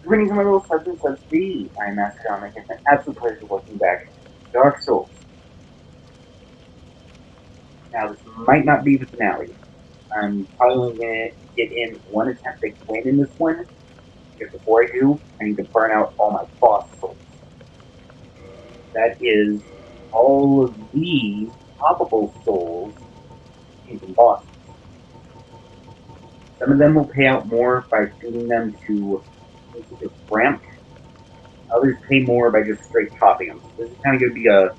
Greetings, my little substance of thee. I am Master Domenic. It's an absolute pleasure welcoming back Dark Souls. Now, this might not be the finale. I'm probably only going to get in one attempt to win in this one, because before I do, I need to burn out all my boss souls. That is all of these poppable souls into bosses. Some of them will pay out more by feeding them to ramp. Others pay more by just straight popping them. So this is kind of going to be a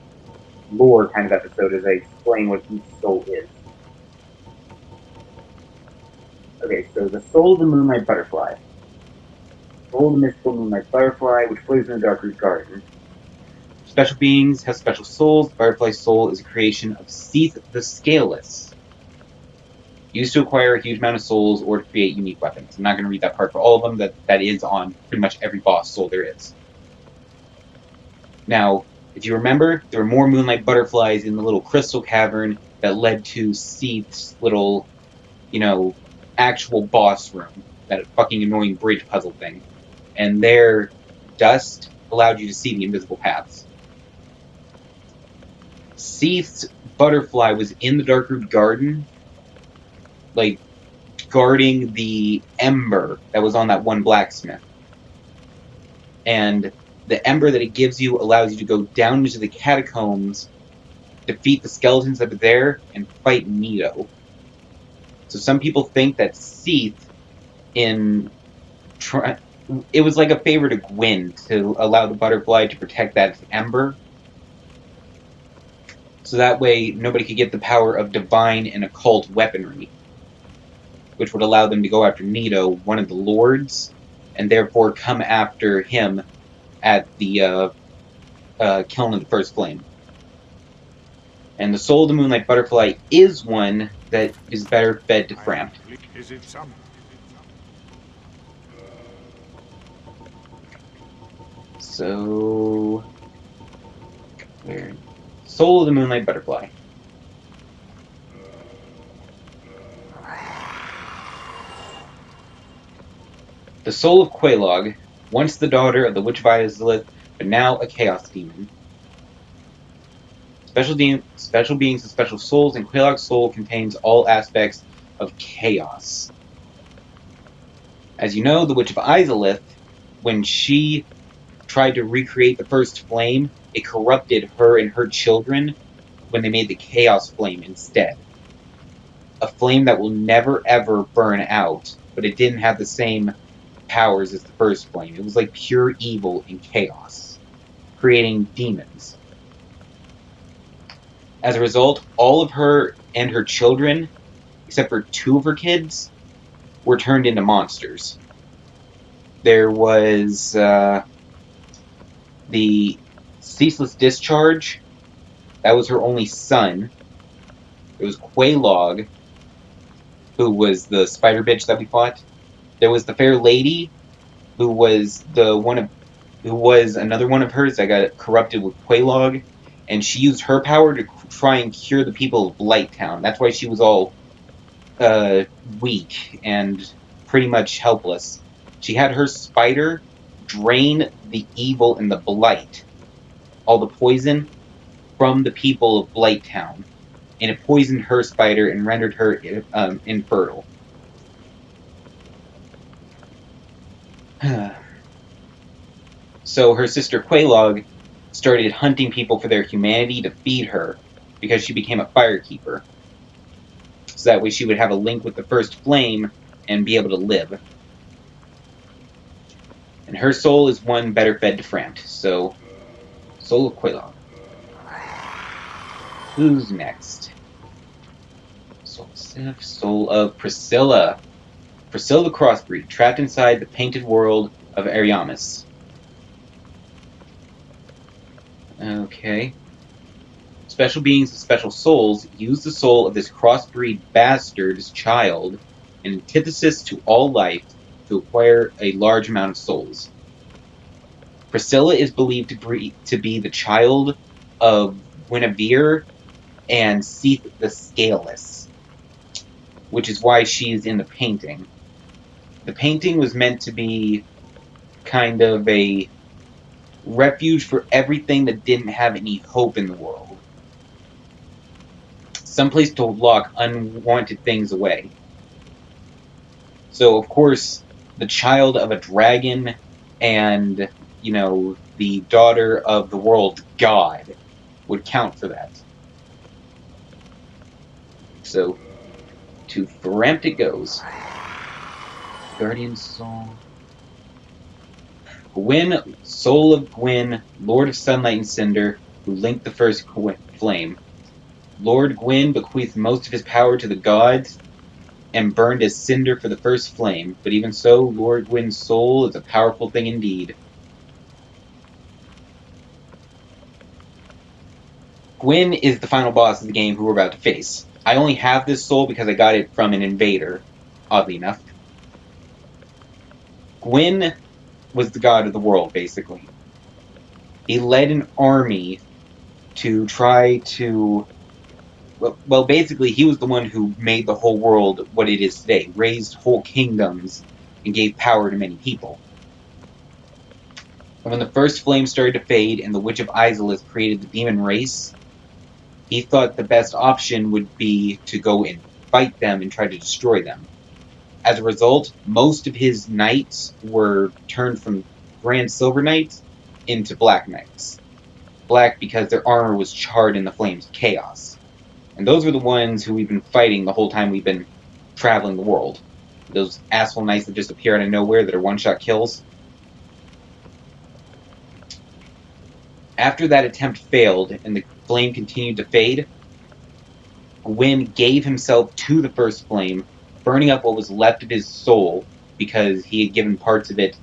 lore kind of episode as I explain what each soul is. Okay, so the soul of the Moonlight Butterfly. Soul of the mystical Moonlight Butterfly, which lives in the Darkroot Garden. Special beings have special souls. The butterfly's soul is a creation of Seath the Scaleless. Used to acquire a huge amount of souls or to create unique weapons. I'm not going to read that part for all of them. That is on pretty much every boss soul there is. Now, if you remember, there were more Moonlight Butterflies in the little crystal cavern that led to Seath's little, actual boss room. That fucking annoying bridge puzzle thing. And their dust allowed you to see the invisible paths. Seath's butterfly was in the Darkroot Garden, like, guarding the ember that was on that one blacksmith. And the ember that it gives you allows you to go down into the catacombs, defeat the skeletons that are there, and fight Nito. So some people think that Seath it was like a favor to Gwyn to allow the butterfly to protect that ember. So that way nobody could get the power of divine and occult weaponry, which would allow them to go after Nito, one of the lords, and therefore come after him at the kiln of the first flame. And the soul of the Moonlight Butterfly is one that is better fed to Frampt. Is it some? So, where? Soul of the Moonlight Butterfly. The soul of Quelaag, once the daughter of the Witch of Izalith, but now a Chaos Demon. Special beings and special souls, and Quelaag's soul contains all aspects of chaos. As you know, the Witch of Izalith, when she tried to recreate the first flame, it corrupted her and her children when they made the Chaos Flame instead. A flame that will never ever burn out, but it didn't have the same powers as the first flame. It was like pure evil and chaos, creating demons. As a result, all of her and her children, except for 2 of her kids, were turned into monsters. There was the Ceaseless Discharge. That was her only son. There was Quelaag, who was the spider bitch that we fought. There was the Fair Lady, who was another one of hers that got corrupted with Quelaag, and she used her power to try and cure the people of Blighttown. That's why she was all weak and pretty much helpless. She had her spider drain the evil and the blight, all the poison, from the people of Blighttown, and it poisoned her spider and rendered her infertile. So her sister Quelaag started hunting people for their humanity to feed her, because she became a firekeeper. So that way she would have a link with the first flame and be able to live. And her soul is one better fed to Frampt. So, soul of Quelaag. Who's next? Soul of Sif, soul of Priscilla. Priscilla the Crossbreed, trapped inside the painted world of Ariamis. Okay. Special beings with special souls use the soul of this crossbreed bastard's child, an antithesis to all life, to acquire a large amount of souls. Priscilla is believed to be the child of Guinevere and Seath the Scaleless, which is why she's in the painting. The painting was meant to be kind of a refuge for everything that didn't have any hope in the world. Someplace to lock unwanted things away. So, of course, the child of a dragon and, the daughter of the world god would count for that. So, to Ferramped it goes. Guardian Soul. Gwyn, soul of Gwyn, Lord of Sunlight and Cinder, who linked the first flame. Lord Gwyn bequeathed most of his power to the gods and burned as cinder for the first flame, but even so, Lord Gwyn's soul is a powerful thing indeed. Gwyn is the final boss of the game who we're about to face. I only have this soul because I got it from an invader, oddly enough. Gwyn was the god of the world, basically. He led an army to try to... Well, basically, he was the one who made the whole world what it is today, raised whole kingdoms, and gave power to many people. And when the first flame started to fade and the Witch of Izalith created the demon race, he thought the best option would be to go and fight them and try to destroy them. As a result, most of his knights were turned from Grand Silver Knights into Black Knights. Black because their armor was charred in the flames of chaos. And those were the ones who we've been fighting the whole time we've been traveling the world. Those asshole knights that just appear out of nowhere that are one-shot kills. After that attempt failed and the flame continued to fade, Gwyn gave himself to the first flame, burning up what was left of his soul because he had given parts of it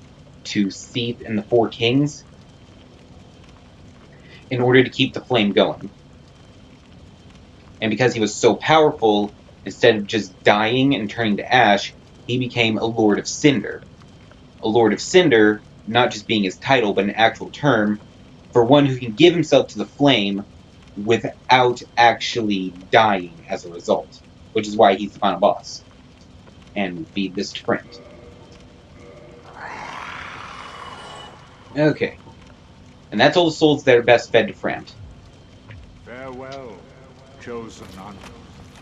to Seath and the Four Kings in order to keep the flame going. And because he was so powerful, instead of just dying and turning to ash, he became a Lord of Cinder. A Lord of Cinder, not just being his title, but an actual term, for one who can give himself to the flame without actually dying as a result, which is why he's the final boss. And we feed this to Friend. Okay. And that's all the souls that are best fed to Friend. Farewell, chosen none.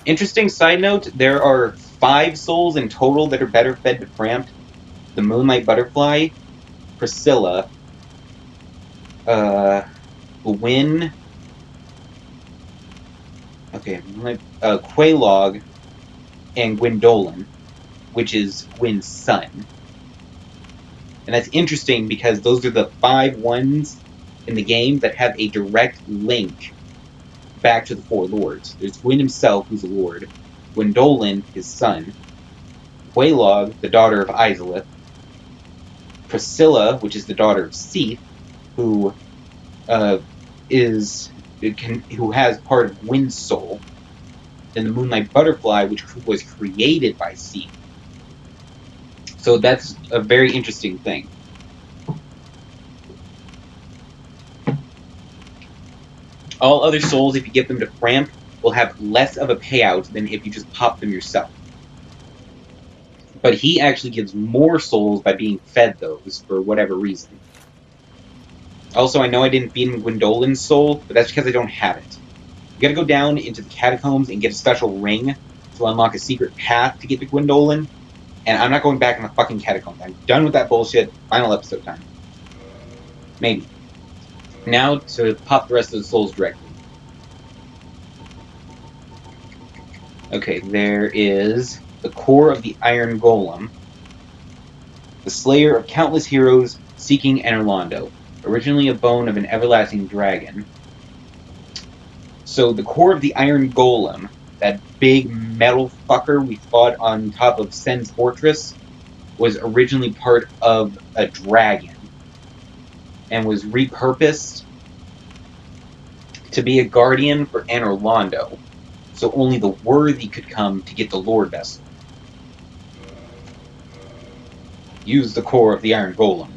Interesting side note, there are 5 souls in total that are better fed to Frampt. The Moonlight Butterfly, Priscilla, Gwyn, Quelaag, and Gwyndolin, which is Gwyn's son. And that's interesting because those are the 5 ones in the game that have a direct link back to the 4 lords. There's Gwyn himself, who's a lord, Gwyndolin, his son, Quelaag, the daughter of Izalith, Priscilla, which is the daughter of Seath, who has part of Gwyn's soul, and the Moonlight Butterfly, which was created by Seath. So that's a very interesting thing. All other souls, if you give them to Framp, will have less of a payout than if you just pop them yourself. But he actually gives more souls by being fed those for whatever reason. Also, I know I didn't feed him Gwyndolin's soul, but that's because I don't have it. You gotta go down into the catacombs and get a special ring to unlock a secret path to get to Gwyndolin, and I'm not going back in the fucking catacombs. I'm done with that bullshit. Final episode time. Maybe. Now to pop the rest of the souls directly. Okay, there is the core of the Iron Golem, the slayer of countless heroes seeking Enerlando, originally a bone of an everlasting dragon. So the core of the Iron Golem, that big metal fucker we fought on top of Sen's fortress, was originally part of a dragon and was repurposed to be a guardian for Enerlando, so only the worthy could come to get the Lord Vessel. Use the core of the Iron Golem.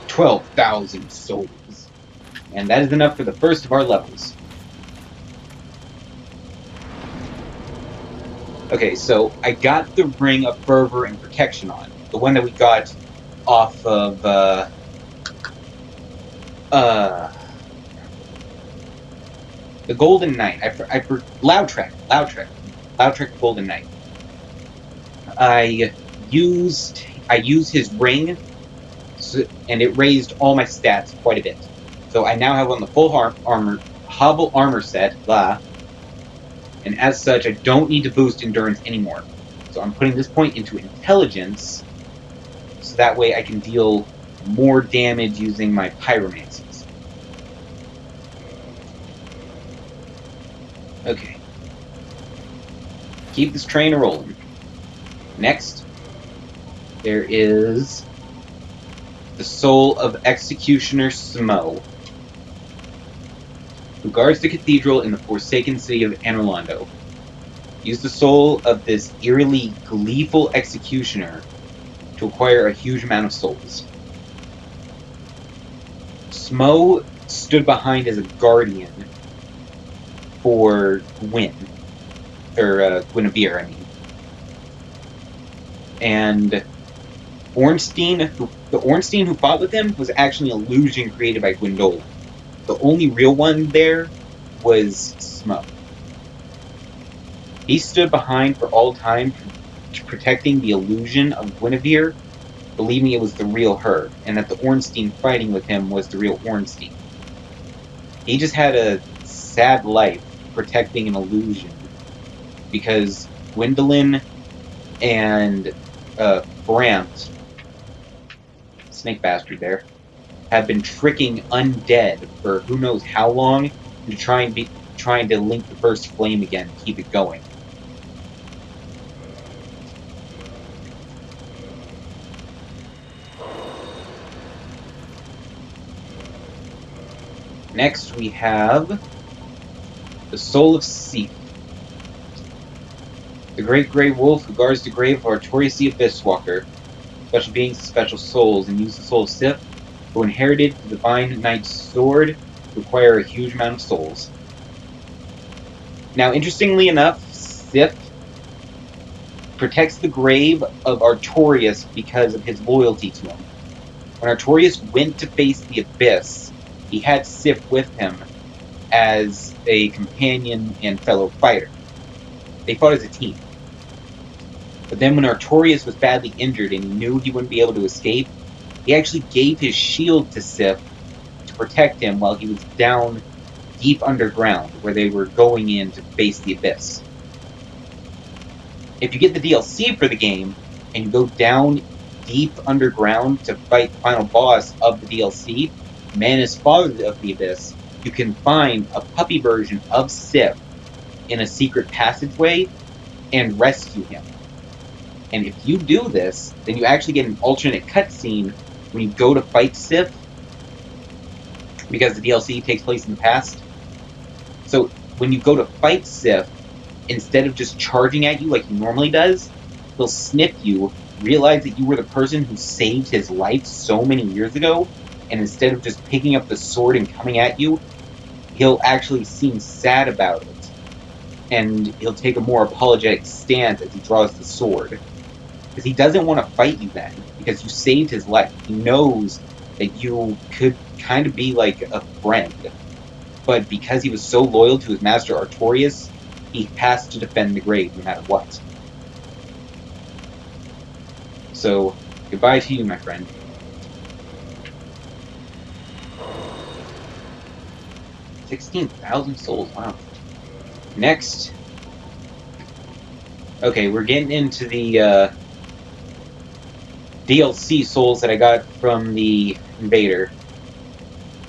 12,000 souls. And that is enough for the first of our levels. Okay, so I got the Ring of Fervor and Protection on, the one that we got off of uh, the Golden Knight. Loud Trek, the Golden Knight. I used his ring, and it raised all my stats quite a bit. So I now have on the full hobble armor set, blah, and as such, I don't need to boost endurance anymore. So I'm putting this point into intelligence, so that way I can deal more damage using my pyromancies. Okay, keep this train rolling. Next, there is the soul of Executioner Smo, who guards the cathedral in the forsaken city of Anorlando. Use the soul of this eerily gleeful executioner to acquire a huge amount of souls. Smo stood behind as a guardian for Guinevere, I mean. And the Ornstein who fought with him was actually an illusion created by Gwyndolin. The only real one there was Smo. He stood behind for all time, protecting the illusion of Guinevere, believing it was the real her, and that the Ornstein fighting with him was the real Ornstein. He just had a sad life protecting an illusion because Gwyndolin and Brant, snake bastard there, have been tricking undead for who knows how long to trying to link the first flame again to keep it going. Next we have the soul of Seath, the great grey wolf who guards the grave of Artorias the Abysswalker. Special beings with special souls, and use the soul of Sif, who inherited the Divine Knight's sword to acquire a huge amount of souls. Now, interestingly enough, Sif protects the grave of Artorias because of his loyalty to him. When Artorias went to face the Abyss, he had Sif with him as a companion and fellow fighter. They fought as a team. But then when Artorias was badly injured and he knew he wouldn't be able to escape, he actually gave his shield to Sif to protect him while he was down deep underground, where they were going in to face the Abyss. If you get the DLC for the game and you go down deep underground to fight the final boss of the DLC, Manus, Father of the Abyss, you can find a puppy version of Sif in a secret passageway and rescue him. And if you do this, then you actually get an alternate cutscene when you go to fight Sif, because the DLC takes place in the past. So when you go to fight Sif, instead of just charging at you like he normally does, he'll sniff you, realize that you were the person who saved his life so many years ago, and instead of just picking up the sword and coming at you, he'll actually seem sad about it. And he'll take a more apologetic stance as he draws the sword. Because he doesn't want to fight you then, because you saved his life. He knows that you could kind of be like a friend. But because he was so loyal to his master Artorias, he has to defend the grave no matter what. So, goodbye to you, my friend. 16,000 souls, wow. Next. Okay, we're getting into the DLC souls that I got from the Invader.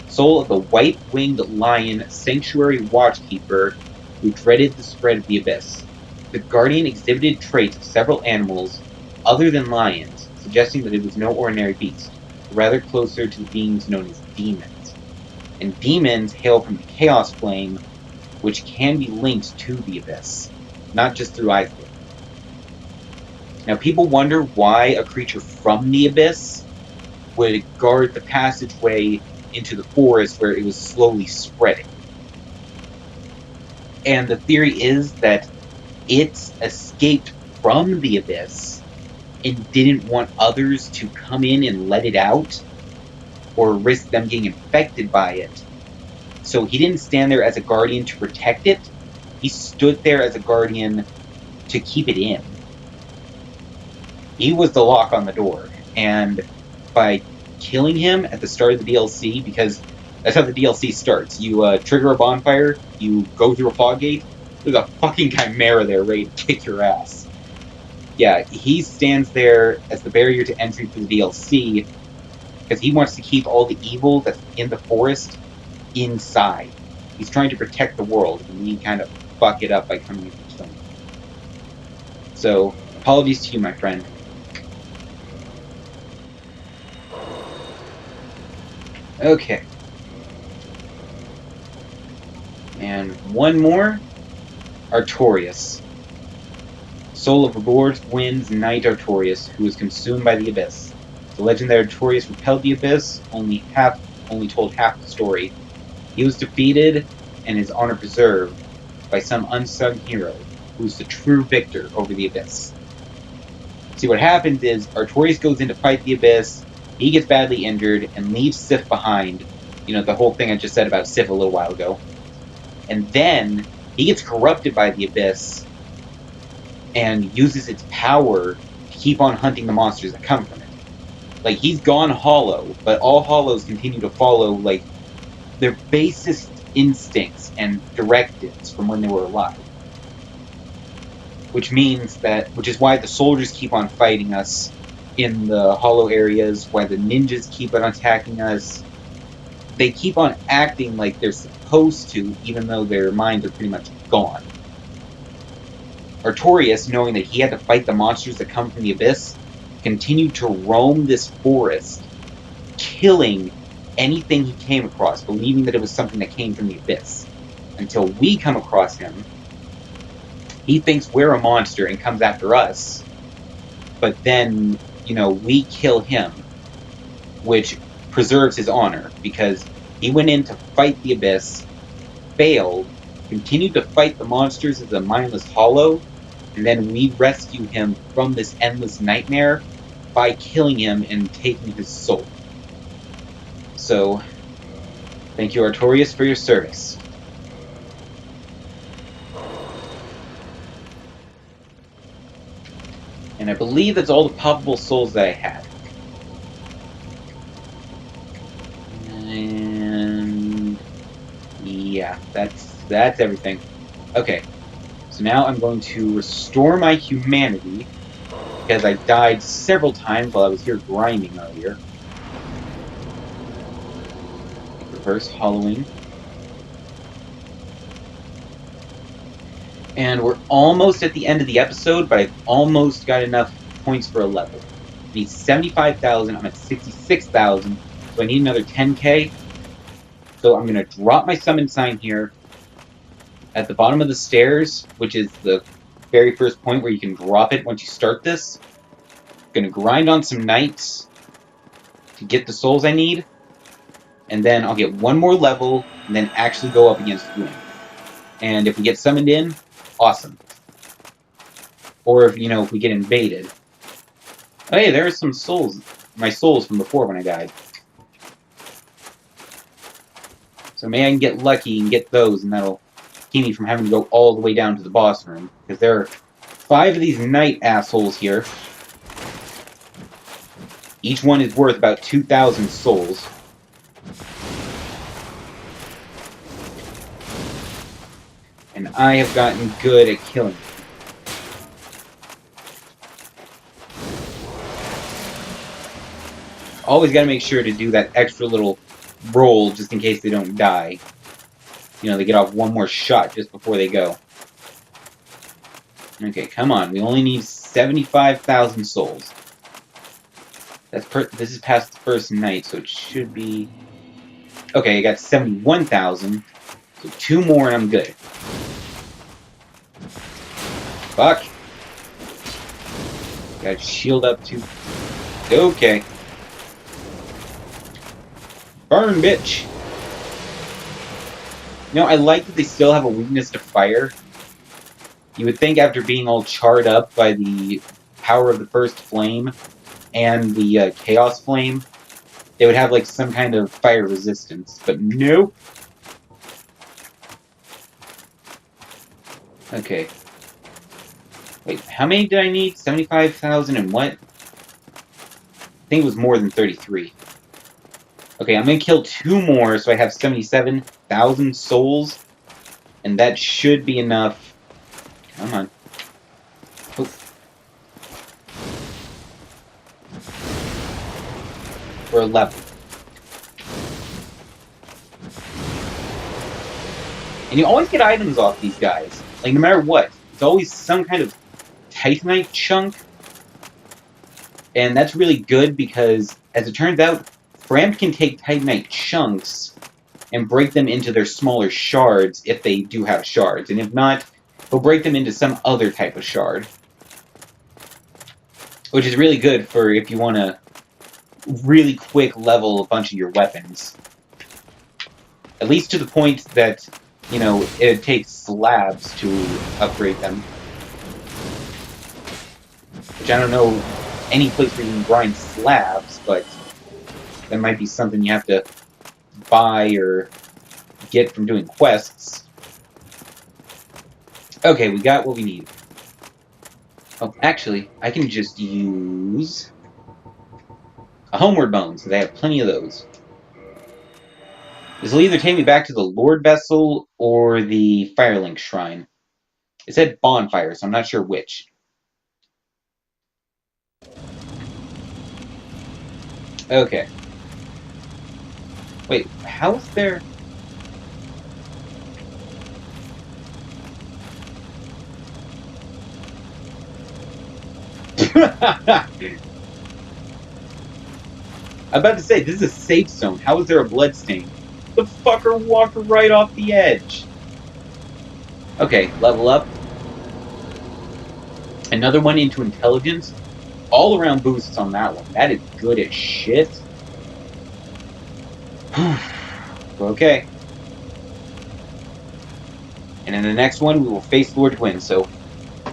Soul of the white-winged lion sanctuary watchkeeper who dreaded the spread of the abyss. The guardian exhibited traits of several animals other than lions, suggesting that it was no ordinary beast, but rather closer to the beings known as demons. And demons hail from the chaos flame, which can be linked to the abyss, not just through Ithilien. Now, people wonder why a creature from the abyss would guard the passageway into the forest where it was slowly spreading. And the theory is that it escaped from the abyss and didn't want others to come in and let it out or risk them getting infected by it. So he didn't stand there as a guardian to protect it. He stood there as a guardian to keep it in. He was the lock on the door. And by killing him at the start of the DLC, because that's how the DLC starts. You trigger a bonfire, you go through a fog gate, there's a fucking chimera there ready to kick your ass. Yeah, he stands there as the barrier to entry for the DLC because he wants to keep all the evil that's in the forest inside. He's trying to protect the world, and we kind of fuck it up by coming in and killing him. So, apologies to you, my friend. Okay. And one more. Artorias. Soul of the Lord Wind's Knight Artorias, who was consumed by the Abyss. The legend that Artorias repelled the Abyss only told half the story. He was defeated and his honor preserved by some unsung hero who's the true victor over the Abyss. See, what happens is Artorias goes in to fight the Abyss, he gets badly injured, and leaves Sif behind. You know, the whole thing I just said about Sif a little while ago. And then he gets corrupted by the Abyss and uses its power to keep on hunting the monsters that come from it. Like, he's gone hollow, but all hollows continue to follow, like, their basest instincts and directives from when they were alive. Which is why the soldiers keep on fighting us in the hollow areas, why the ninjas keep on attacking us. They keep on acting like they're supposed to, even though their minds are pretty much gone. Artorias, knowing that he had to fight the monsters that come from the Abyss, continued to roam this forest, killing anything he came across, believing that it was something that came from the Abyss. Until we come across him, he thinks we're a monster and comes after us, but then, we kill him, which preserves his honor, because he went in to fight the Abyss, failed, continued to fight the monsters as a mindless hollow, and then we rescue him from this endless nightmare by killing him and taking his soul. So, thank you, Artorias, for your service. And I believe that's all the poppable souls that I had. And yeah, that's everything. Okay, so now I'm going to restore my humanity because I died several times while I was here grinding earlier. Like reverse hollowing. And we're almost at the end of the episode, but I've almost got enough points for a level. I need 75,000. I'm at 66,000, so I need another 10k. So I'm going to drop my summon sign here at the bottom of the stairs, which is the very first point where you can drop it once you start this. I'm going to grind on some knights to get the souls I need, and then I'll get one more level, and then actually go up against Gwyn. And if we get summoned in, awesome. Or if we get invaded. Oh, hey, there are some souls. My souls from before when I died. So maybe I can get lucky and get those, and that'll keep me from having to go all the way down to the boss room. Because there are 5 of these knight assholes here. Each one is worth about 2,000 souls. And I have gotten good at killing them. Always got to make sure to do that extra little roll just in case they don't die. They get off one more shot just before they go. Okay, come on. We only need 75,000 souls. This is past the first night, so it should be... Okay, I got 71,000. So 2 more and I'm good. Fuck. Got shield up too. Okay. Burn, bitch! I like that they still have a weakness to fire. You would think after being all charred up by the power of the first flame and the chaos flame, they would have like some kind of fire resistance. But nope. Okay. Wait, how many did I need? 75,000 and what? I think it was more than 33. Okay, I'm gonna kill 2 more so I have 77,000 souls. And that should be enough. Come on. Oh. For a level. And you always get items off these guys. Like, no matter what. It's always some kind of Titanite chunk. And that's really good because, as it turns out, Framp can take Titanite chunks and break them into their smaller shards if they do have shards. And if not, he'll break them into some other type of shard. Which is really good for if you want to really quick level a bunch of your weapons. At least to the point that, you know, it takes slabs to upgrade them. Which I don't know any place where you can grind slabs, but that might be something you have to buy or get from doing quests. Okay, we got what we need. Oh, actually, I can just use a homeward bone, because I have plenty of those. This will either take me back to the Lord Vessel or the Firelink Shrine. It said bonfire, so I'm not sure which. Okay. Wait, how is there... I'm about to say, this is a safe zone. How is there a bloodstain? The fucker walked right off the edge. Okay, level up. Another one into intelligence. All around boosts on that one. That is good as shit. Okay. And in the next one, we will face Lord Twin. So,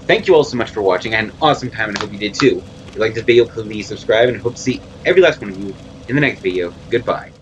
thank you all so much for watching. I had an awesome time, and I hope you did too. If you liked this video, please subscribe, and I hope to see every last one of you in the next video. Goodbye.